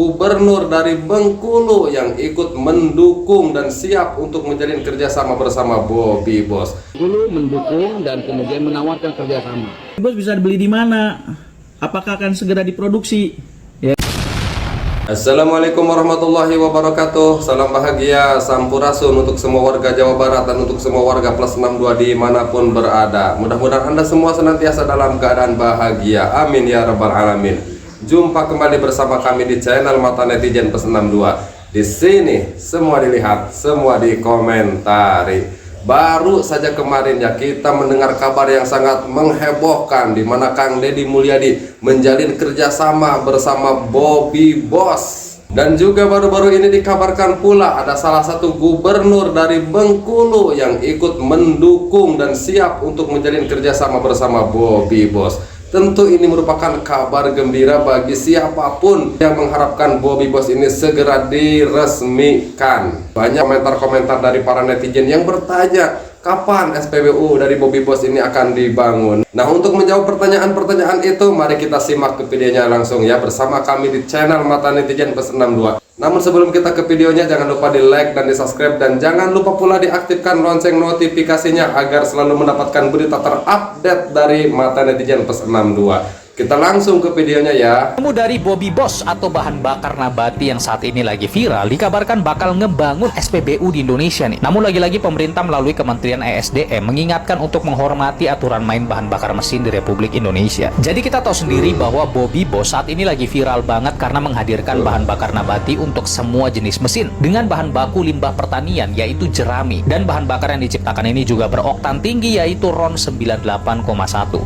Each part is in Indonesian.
Gubernur dari Bengkulu yang ikut mendukung dan siap untuk menjalin kerjasama bersama Bobby Boss. Bengkulu mendukung dan kemudian menawarkan kerjasama. Bos bisa dibeli di mana? Apakah akan segera diproduksi? Ya. Assalamualaikum warahmatullahi wabarakatuh. Salam bahagia, sampurasun untuk semua warga Jawa Barat dan untuk semua warga plus 62 dimanapun berada. Mudah-mudahan Anda semua senantiasa dalam keadaan bahagia. Amin ya rabbal alamin. Jumpa kembali bersama kami di channel Mata Netizen plus 62. Di sini semua dilihat, semua dikomentari. Baru saja kemarin ya kita mendengar kabar yang sangat menghebohkan di mana Kang Deddy Mulyadi menjalin kerjasama bersama Bobby Boss. Dan juga baru-baru ini dikabarkan pula ada salah satu gubernur dari Bengkulu yang ikut mendukung dan siap untuk menjalin kerjasama bersama Bobby Boss. Tentu ini merupakan kabar gembira bagi siapapun yang mengharapkan Bobby Boss ini segera diresmikan. Banyak komentar-komentar dari para netizen yang bertanya, kapan SPBU dari Bobby Boss ini akan dibangun? Nah, untuk menjawab pertanyaan-pertanyaan itu, mari kita simak ke videonya langsung ya bersama kami di channel Mata Netizen plus 62. Namun sebelum kita ke videonya, jangan lupa di like dan di subscribe, dan jangan lupa pula diaktifkan lonceng notifikasinya agar selalu mendapatkan berita terupdate dari Mata Netizen plus 62. Kita langsung ke videonya ya. Kamu dari Bobby Boss atau bahan bakar nabati yang saat ini lagi viral dikabarkan bakal ngebangun SPBU di Indonesia nih. Namun lagi-lagi pemerintah melalui Kementerian ESDM mengingatkan untuk menghormati aturan main bahan bakar mesin di Republik Indonesia. Jadi kita tahu sendiri bahwa Bobby Boss saat ini lagi viral banget karena menghadirkan bahan bakar nabati untuk semua jenis mesin dengan bahan baku limbah pertanian yaitu jerami, dan bahan bakar yang diciptakan ini juga beroktan tinggi yaitu RON 98,1,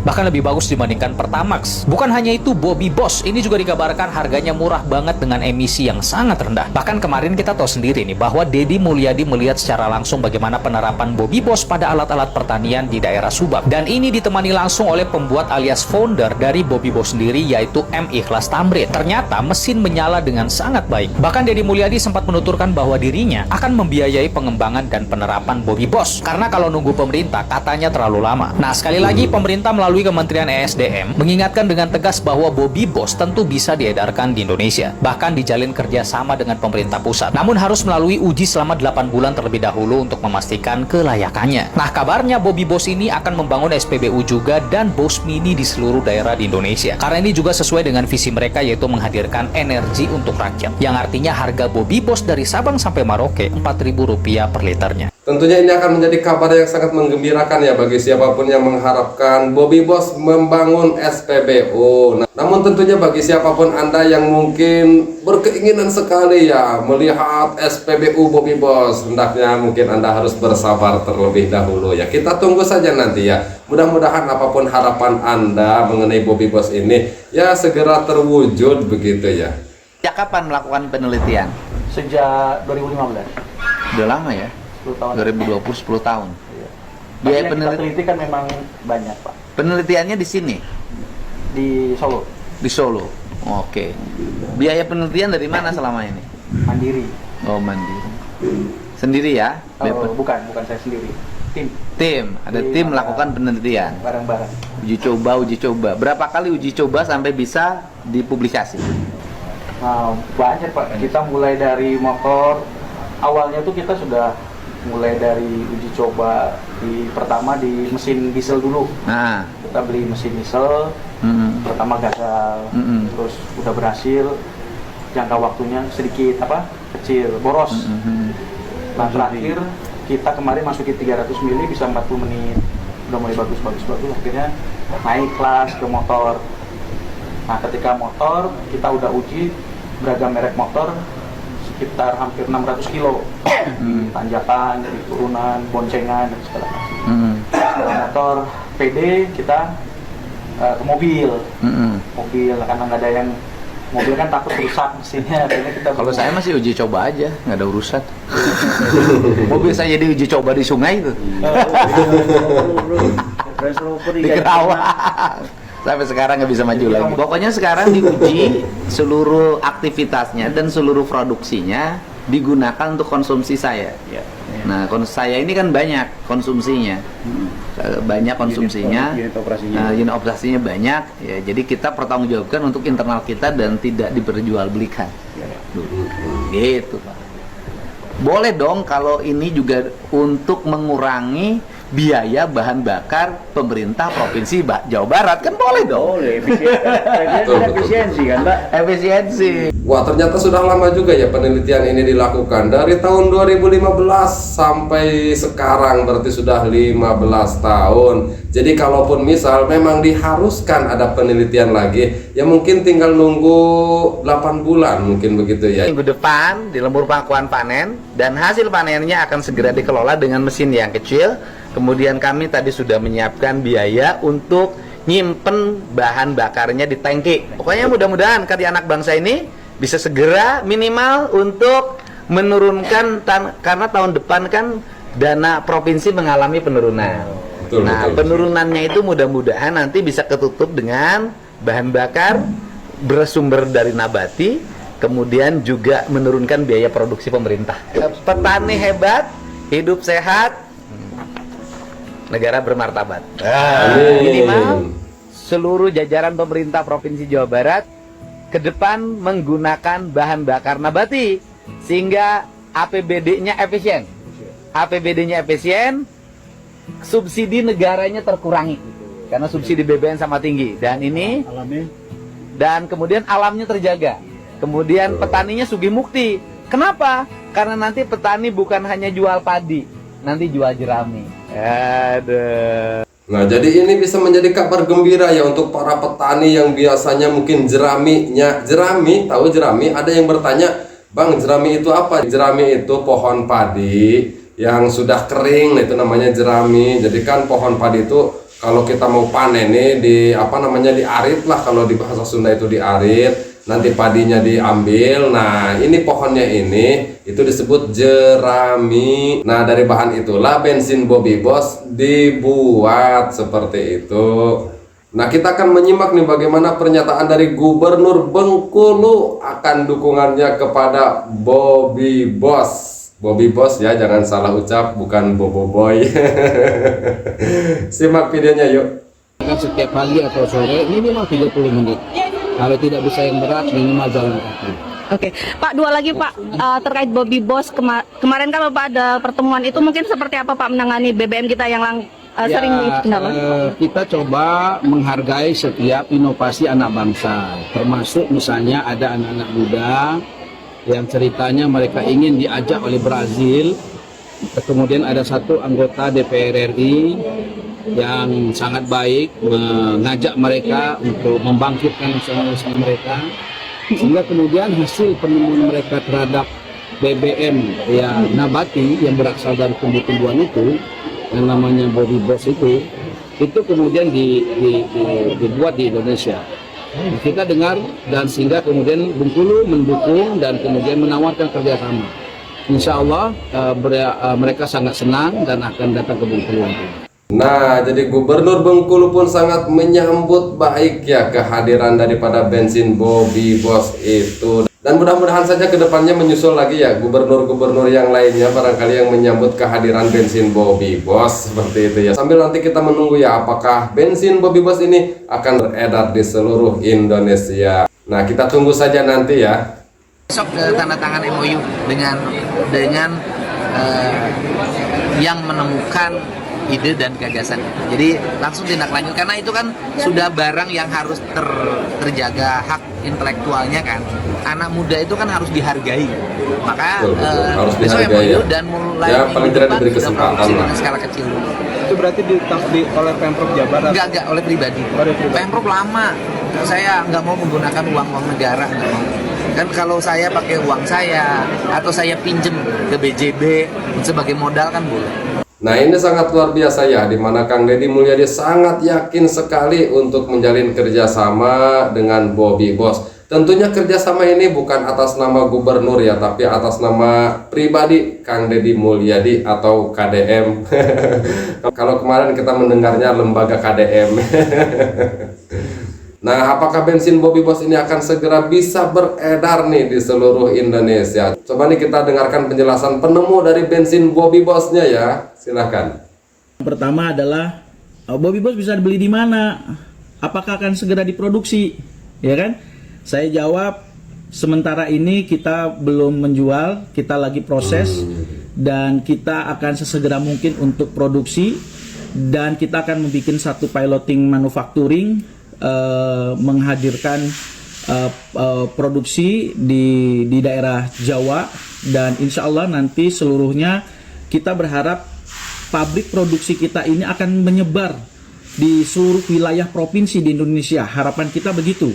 bahkan lebih bagus dibandingkan Pertamax. Bukan hanya itu, Bobby Boss ini juga dikabarkan harganya murah banget dengan emisi yang sangat rendah. Bahkan kemarin kita tahu sendiri nih bahwa Deddy Mulyadi melihat secara langsung bagaimana penerapan Bobby Boss pada alat-alat pertanian di daerah Subak, dan ini ditemani langsung oleh pembuat alias founder dari Bobby Boss sendiri yaitu M. Ikhlas Tamrin. Ternyata mesin menyala dengan sangat baik. Bahkan Deddy Mulyadi sempat menuturkan bahwa dirinya akan membiayai pengembangan dan penerapan Bobby Boss karena kalau nunggu pemerintah katanya terlalu lama. Nah, sekali lagi pemerintah melalui Kementerian ESDM mengingatkan dengan tegas bahwa Bobby Boss tentu bisa diedarkan di Indonesia, bahkan dijalin kerjasama dengan pemerintah pusat. Namun harus melalui uji selama 8 bulan terlebih dahulu untuk memastikan kelayakannya. Nah, kabarnya Bobby Boss ini akan membangun SPBU juga dan Boss Mini di seluruh daerah di Indonesia. Karena ini juga sesuai dengan visi mereka yaitu menghadirkan energi untuk rakyat, yang artinya harga Bobby Boss dari Sabang sampai Merauke Rp4.000 per liternya. Tentunya ini akan menjadi kabar yang sangat menggembirakan ya bagi siapapun yang mengharapkan Bobby Boss membangun SPBU. Namun tentunya bagi siapapun Anda yang mungkin berkeinginan sekali ya melihat SPBU Bobby Boss, hendaknya mungkin Anda harus bersabar terlebih dahulu ya. Kita tunggu saja nanti ya. Mudah-mudahan apapun harapan Anda mengenai Bobby Boss ini ya segera terwujud begitu ya. Sejak kapan melakukan penelitian? Sejak 2015. Udah lama ya? 10 tahun. 2020, 10 tahun. Iya. Biaya Tapi yang kita penelitian teliti kan memang banyak, Pak. penelitiannya di sini, Di Solo, di Solo. Oke. Biaya penelitian dari mana selama ini? mandiri. Oh, mandiri. Sendiri ya? Oh, bukan saya sendiri. Tim, Tim, ada Tim, tim ada melakukan penelitian. bareng-bareng. Uji coba. Berapa kali uji coba sampai bisa dipublikasi? Nah, banyak, Pak. Kita mulai dari motor. Awalnya tuh kita sudah mulai dari uji coba pertama di mesin diesel dulu. Nah, Kita beli mesin diesel, pertama gagal, terus udah berhasil, jangka waktunya sedikit kecil, boros. Nah, terakhir kita kemarin masukin 300 mili bisa 40 menit, udah mulai bagus, akhirnya naik kelas ke motor. Nah, ketika motor kita udah uji beragam merek motor sekitar hampir 600 kilo, tanjakan, turunan, boncengan, dan segala macam. Motor PD kita ke mobil, karena nggak ada yang mobil kan takut rusak mesinnya, akhirnya kita kalau saya masih uji coba aja, nggak ada urusan. Mobil saya diuji coba di sungai itu. Di Kerawang. Sampai sekarang nggak bisa maju lagi. Pokoknya sekarang diuji seluruh aktivitasnya dan seluruh produksinya digunakan untuk konsumsi saya. Nah, saya ini kan banyak konsumsinya, unit operasinya banyak. Ya, jadi kita pertanggungjawabkan untuk internal kita dan tidak diperjualbelikan. dulu. Gitu Pak. Boleh dong kalau ini juga untuk mengurangi biaya bahan bakar pemerintah Provinsi Jawa Barat, kan boleh dong. Boleh, Betul, efisiensi kan Mbak? Efisiensi. Wah, ternyata sudah lama juga ya penelitian ini dilakukan. Dari tahun 2015 sampai sekarang berarti sudah 15 tahun. Jadi kalaupun misal memang diharuskan ada penelitian lagi, ya mungkin tinggal nunggu 8 bulan mungkin begitu ya. Minggu depan di lembur pangkuan panen, dan hasil panennya akan segera dikelola dengan mesin yang kecil. Kemudian kami tadi sudah menyiapkan biaya untuk nyimpen bahan bakarnya di tangki. Pokoknya mudah-mudahan karya anak bangsa ini bisa segera minimal untuk menurunkan, karena tahun depan kan dana provinsi mengalami penurunan. Betul, Nah, betul. penurunannya itu mudah-mudahan nanti bisa ketutup dengan bahan bakar bersumber dari nabati, kemudian juga menurunkan biaya produksi pemerintah. Petani hebat, hidup sehat, negara bermartabat. Amin. Minimal seluruh jajaran pemerintah Provinsi Jawa Barat ke depan menggunakan bahan bakar nabati sehingga APBD-nya efisien. APBD-nya efisien, subsidi negaranya terkurangi karena subsidi BBM sama tinggi, dan kemudian alamnya terjaga. Kemudian petaninya sugih mukti. Kenapa? Karena nanti petani bukan hanya jual padi, nanti jual jerami. Aduh. Nah, jadi ini bisa menjadi kabar gembira ya untuk para petani yang biasanya mungkin jerami, tahu jerami? Ada yang bertanya, "Bang, jerami itu apa?" Jerami itu pohon padi yang sudah kering, itu namanya jerami. Jadi kan pohon padi itu kalau kita mau panen nih diarit lah, kalau di bahasa Sunda itu diarit. Nanti padinya diambil. Nah, ini pohonnya ini itu disebut jerami. Nah, dari bahan itulah bensin Bobby Boss dibuat seperti itu. Nah, kita akan menyimak nih bagaimana pernyataan dari Gubernur Bengkulu akan dukungannya kepada Bobby Boss. Bobby Boss ya, jangan salah ucap, bukan Bobo Boy. Simak videonya yuk. Kan setiap pagi atau sore minimal 30 menit. Kalau tidak bisa yang berat minimal jalan kaki. Oke, Pak, dua lagi Pak, terkait Bobby Boss kemarin kan Bapak ada pertemuan, itu mungkin seperti apa Pak menangani BBM kita yang sering dikendala? Kita coba menghargai setiap inovasi anak bangsa, termasuk misalnya ada anak-anak muda yang ceritanya mereka ingin diajak oleh Brazil. Kemudian ada satu anggota DPR RI yang sangat baik mengajak mereka untuk membangkitkan usaha-usaha mereka, sehingga kemudian hasil penemuan mereka terhadap BBM yang nabati yang berasal dari tumbuh-tumbuhan itu yang namanya Bobby Boss itu kemudian dibuat di Indonesia. Nah, kita dengar, dan sehingga kemudian Bengkulu mendukung dan kemudian menawarkan kerjasama. Insya Allah mereka sangat senang dan akan datang ke Bengkulu. Nah, jadi Gubernur Bengkulu pun sangat menyambut baik ya kehadiran daripada bensin Bobby Boss itu. Dan mudah-mudahan saja kedepannya menyusul lagi ya gubernur-gubernur yang lainnya barangkali yang menyambut kehadiran bensin Bobby Boss seperti itu ya. Sambil nanti kita menunggu ya apakah bensin Bobby Boss ini akan beredar di seluruh Indonesia. Nah, kita tunggu saja nanti ya. Besok tanda tangan MOU dengan yang menemukan ide dan gagasan. Jadi langsung tindak lanjut, karena itu kan sudah barang yang harus terjaga hak intelektualnya kan. Anak muda itu kan harus dihargai. Maka Betul. Harus besok dihargai MOU ya. dan mulai Ya, minggu paling tidak depan diberi sudah kesempatan produksi lah. dengan skala kecil dulu. Itu berarti oleh Pemprov Jawa Barat? Enggak, oleh pribadi. Pemprov lama. Saya nggak mau menggunakan uang negara, nggak mau. Kan kalau saya pakai uang saya atau saya pinjem ke BJB sebagai modal kan boleh. Nah, ini sangat luar biasa ya, dimana Kang Deddy Mulyadi sangat yakin sekali untuk menjalin kerjasama dengan Bobby Boss. Tentunya kerjasama ini bukan atas nama gubernur ya, tapi atas nama pribadi Kang Deddy Mulyadi atau KDM. Kalau kemarin kita mendengarnya lembaga KDM. Nah, apakah bensin Bobby Boss ini akan segera bisa beredar nih di seluruh Indonesia? Coba nih kita dengarkan penjelasan penemu dari bensin Bobby Boss-nya ya. Silahkan. Pertama adalah Bobby Boss bisa dibeli di mana? Apakah akan segera diproduksi? Ya kan? Saya jawab Sementara ini kita belum menjual, kita lagi proses dan kita akan sesegera mungkin untuk produksi, dan kita akan membuat satu piloting manufacturing, menghadirkan produksi di daerah Jawa, dan insya Allah nanti seluruhnya kita berharap pabrik produksi kita ini akan menyebar di seluruh wilayah provinsi di Indonesia. Harapan kita begitu.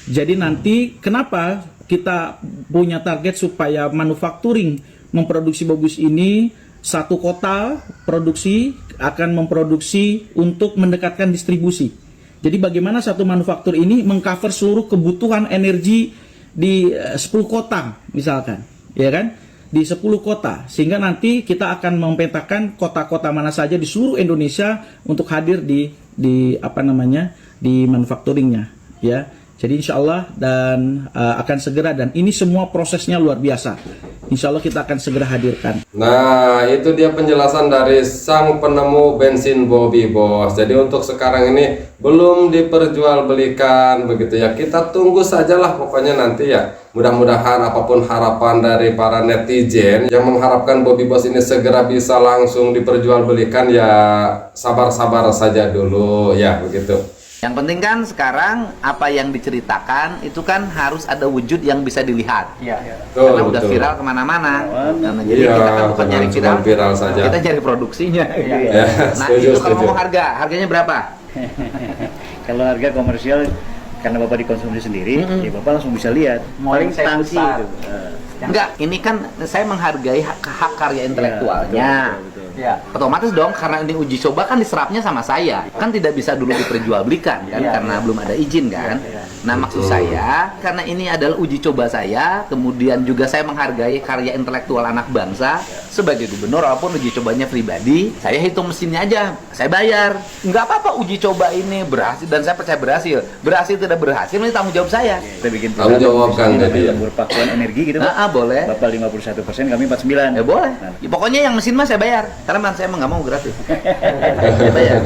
Jadi nanti kenapa kita punya target supaya manufacturing memproduksi bagus ini, satu kota produksi akan memproduksi untuk mendekatkan distribusi. Jadi bagaimana satu manufaktur ini mengcover seluruh kebutuhan energi di 10 kota misalkan, ya kan? Di 10 kota, sehingga nanti kita akan memetakan kota-kota mana saja di seluruh Indonesia untuk hadir di manufacturingnya, ya. Jadi insya Allah dan akan segera, dan ini semua prosesnya luar biasa. Insya Allah kita akan segera hadirkan. Nah, itu dia penjelasan dari sang penemu bensin Bobby Boss. Jadi untuk sekarang ini belum diperjualbelikan begitu ya. Kita tunggu sajalah pokoknya nanti ya. Mudah-mudahan apapun harapan dari para netizen yang mengharapkan Bobby Boss ini segera bisa langsung diperjualbelikan, ya sabar-sabar saja dulu ya begitu. Yang penting kan sekarang apa yang diceritakan itu kan harus ada wujud yang bisa dilihat. Iya. Karena udah viral kemana-mana. Nah, jadi kita kan bukan nyari viral saja. kita nyari produksinya. Ya, Nah setuju, itu kalau setuju. ngomong harganya berapa? Kalau harga komersial karena Bapak dikonsumsi sendiri, ya Bapak langsung bisa lihat. Paling saya tangsi besar. itu. Enggak, ini kan saya menghargai hak karya intelektualnya. Betul. Ya. Otomatis dong, karena ini uji coba kan diserapnya sama saya, kan tidak bisa dulu diperjualbelikan kan, karena belum ada izin kan. Nah maksud saya, karena ini adalah uji coba saya, kemudian juga saya menghargai karya intelektual anak bangsa. Sebagai gubernur walaupun uji cobanya pribadi, saya hitung mesinnya aja, saya bayar. Nggak apa-apa uji coba ini berhasil, dan saya percaya berhasil tidak berhasil ini tanggung jawab saya. Kita bikin Tanggung jawab kan jadi ya. berpakuan energi gitu Pak. Boleh. Bapak 51%, kami 49%. Ya boleh. Nah, Ya, pokoknya yang mesin mah saya bayar. Karena saya emang nggak mau gratis. Saya bayar.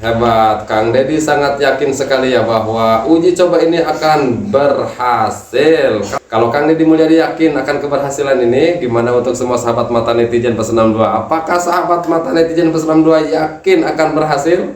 Hebat, Kang Deddy sangat yakin sekali ya bahwa uji coba ini akan berhasil. Kalau Kang Deddy Mulyadi yakin akan keberhasilan ini, gimana untuk semua sahabat mata netizen Plus 62? Apakah sahabat mata netizen Plus 62 yakin akan berhasil?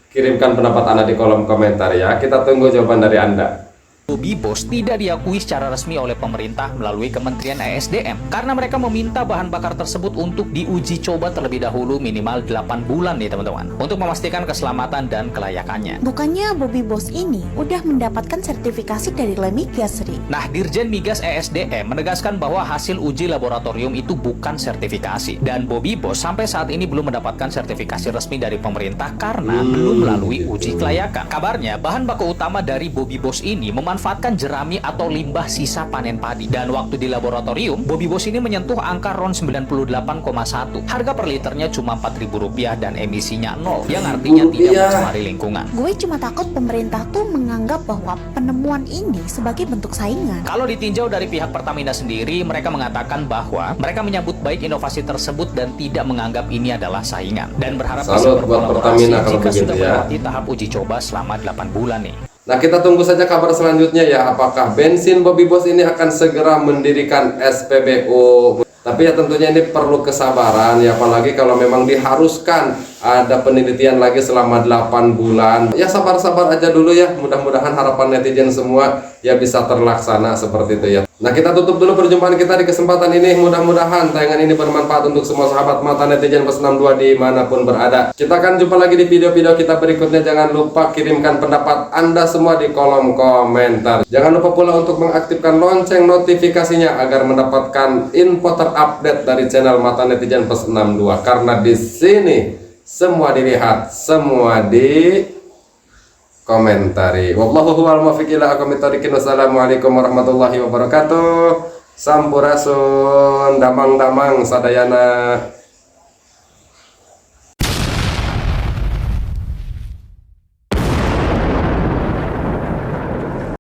Kirimkan pendapat Anda di kolom komentar ya. Kita tunggu jawaban dari Anda. Bobby Boss tidak diakui secara resmi oleh pemerintah melalui Kementerian ESDM karena mereka meminta bahan bakar tersebut untuk diuji coba terlebih dahulu minimal 8 bulan nih teman-teman, untuk memastikan keselamatan dan kelayakannya. Bukannya Bobby Boss ini udah mendapatkan sertifikasi dari Lemigas, Ri? Nah, Dirjen Migas ESDM menegaskan bahwa hasil uji laboratorium itu bukan sertifikasi, dan Bobby Boss sampai saat ini belum mendapatkan sertifikasi resmi dari pemerintah karena belum melalui uji kelayakan. Kabarnya bahan baku utama dari Bobby Boss ini memanfaatkan jerami atau limbah sisa panen padi, dan waktu di laboratorium Bobby Boss ini menyentuh angka RON 98,1. Harga per liternya cuma Rp4.000 dan emisinya 0, yang artinya tidak mencemari lingkungan. Gue cuma takut pemerintah tuh menganggap bahwa penemuan ini sebagai bentuk saingan. Kalau ditinjau dari pihak Pertamina sendiri, mereka mengatakan bahwa mereka menyambut baik inovasi tersebut dan tidak menganggap ini adalah saingan, dan berharap bisa Salut buat berkolaborasi Pertamina kalau jika begitu sudah ya. melewati tahap uji coba selama 8 bulan nih. Nah, kita tunggu saja kabar selanjutnya ya, apakah bensin Bobby Boss ini akan segera mendirikan SPBU. Tapi ya tentunya ini perlu kesabaran ya, apalagi kalau memang diharuskan ada penelitian lagi selama 8 bulan. Ya sabar-sabar aja dulu ya, mudah-mudahan harapan netizen semua ya bisa terlaksana seperti itu ya. Nah, kita tutup dulu perjumpaan kita di kesempatan ini. Mudah-mudahan tayangan ini bermanfaat untuk semua sahabat mata netizen Plus 62 dimanapun berada. Kita akan jumpa lagi di video-video kita berikutnya. Jangan lupa kirimkan pendapat Anda semua di kolom komentar. Jangan lupa pula untuk mengaktifkan lonceng notifikasinya agar mendapatkan info terupdate dari channel mata netizen Plus 62. Karena di sini semua dilihat, semua di komentari. Wallahu huwal muwaffiq ila aqwamit thoriqin. Wassalamualaikum warahmatullahi wabarakatuh. Sampurasun, damang-damang sadayana.